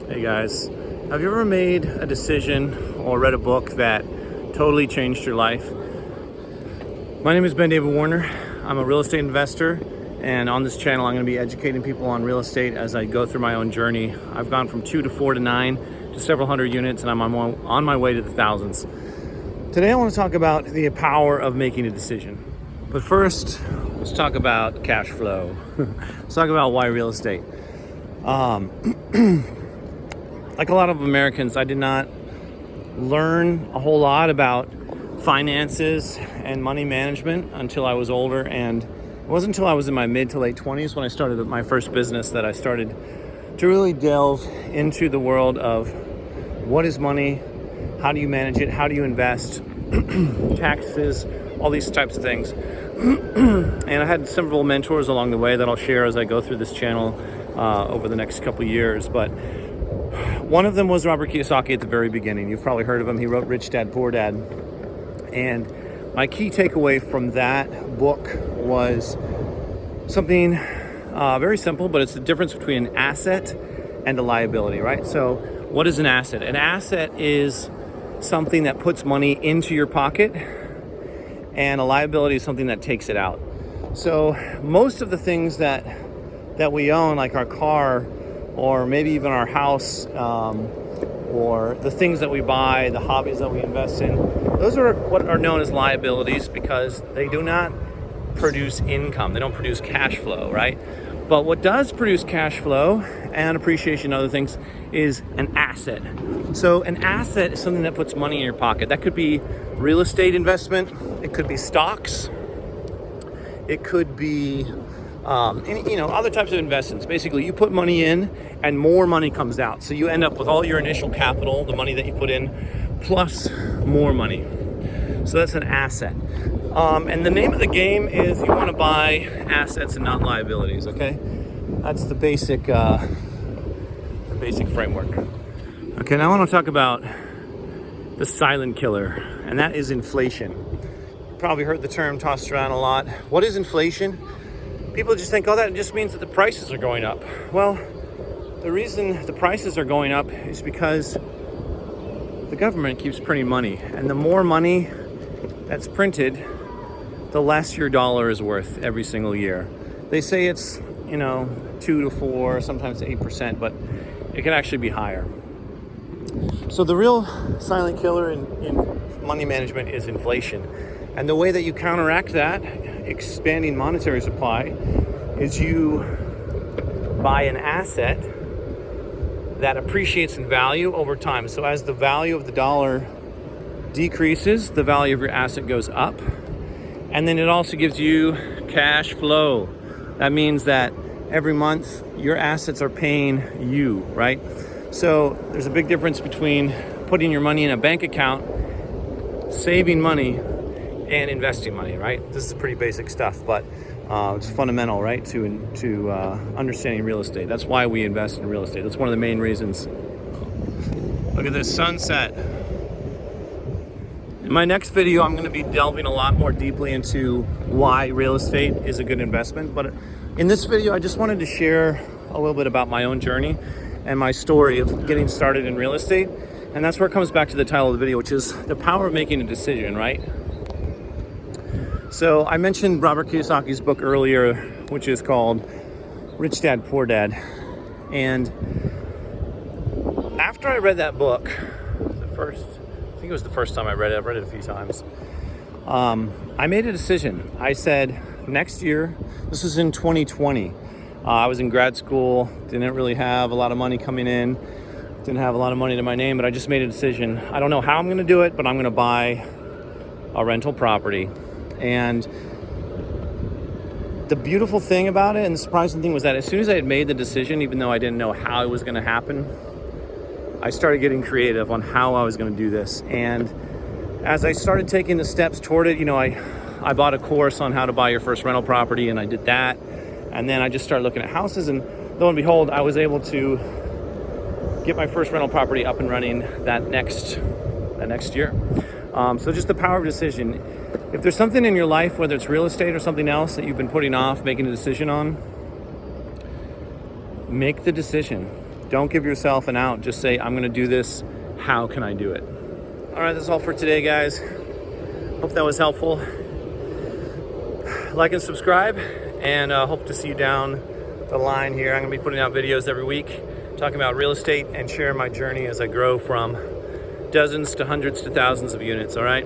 Hey guys, have you ever made a decision or read a book that totally changed your life? My name is Ben David Warner. I'm a real estate investor, and on this channel I'm going to be educating people on real estate as I go through my own journey. I've gone from 2 to 4 to 9 to several hundred units, and I'm on my way to the thousands. Today I want to talk about the power of making a decision. But first, let's talk about cash flow. Let's talk about why real estate. Like a lot of Americans, I did not learn a whole lot about finances and money management until I was older, and it wasn't until I was in my mid to late 20s when I started my first business that I started to really delve into the world of what is money, how do you manage it, how do you invest, taxes, all these types of things. And I had several mentors along the way that I'll share as I go through this channel over the next couple years. But one of them was Robert Kiyosaki at the very beginning. You've probably heard of him. He wrote Rich Dad, Poor Dad. And my key takeaway from that book was something very simple, but it's the difference between an asset and a liability, right? So what is an asset? An asset is something that puts money into your pocket, and a liability is something that takes it out. So most of the things that we own, like our car, or maybe even our house, or the things that we buy, the hobbies that we invest in, those are what are known as liabilities because they do not produce income. They don't produce cash flow, right? But what does produce cash flow and appreciation and other things is an asset. So an asset is something that puts money in your pocket. That could be real estate investment. It could be stocks. It could be other types of investments. Basically, you put money in and more money comes out. So you end up with all your initial capital, the money that you put in, plus more money. So that's an asset. And the name of the game is you want to buy assets and not liabilities, okay? That's the basic framework. Okay, now I want to talk about the silent killer, and that is inflation. You probably heard the term tossed around a lot. What is inflation? People just think, oh, that just means that the prices are going up. Well, the reason the prices are going up is because the government keeps printing money. And the more money that's printed, the less your dollar is worth every single year. They say it's, 2 to 4, sometimes 8%, but it can actually be higher. So the real silent killer in money management is inflation. And the way that you counteract that, expanding monetary supply, is you buy an asset that appreciates in value over time. So as the value of the dollar decreases, the value of your asset goes up. And then it also gives you cash flow. That means that every month your assets are paying you, right? So there's a big difference between putting your money in a bank account, saving money, and investing money, right? This is pretty basic stuff, but it's fundamental, right, to understanding real estate. That's why we invest in real estate. That's one of the main reasons. Look at this sunset. In my next video, I'm going to be delving a lot more deeply into why real estate is a good investment. But in this video, I just wanted to share a little bit about my own journey and my story of getting started in real estate. And that's where it comes back to the title of the video, which is the power of making a decision, right? So I mentioned Robert Kiyosaki's book earlier, which is called Rich Dad, Poor Dad. And after I read that book, I think it was the first time I read it. I've read it a few times. I made a decision. I said, next year, this was in 2020. I was in grad school, didn't really have a lot of money coming in, didn't have a lot of money to my name, but I just made a decision. I don't know how I'm going to do it, but I'm going to buy a rental property. And the beautiful thing about it and the surprising thing was that as soon as I had made the decision, even though I didn't know how it was going to happen, I started getting creative on how I was going to do this. And as I started taking the steps toward it, I bought a course on how to buy your first rental property, and I did that. And then I just started looking at houses, and lo and behold, I was able to get my first rental property up and running that next year. So just the power of decision. If there's something in your life, whether it's real estate or something else that you've been putting off making a decision on, make the decision. Don't give yourself an out. Just say, I'm going to do this. How can I do it? All right, that's all for today, guys. Hope that was helpful. Like and subscribe, and hope to see you down the line here. I'm going to be putting out videos every week talking about real estate and sharing my journey as I grow from dozens to hundreds to thousands of units. All right.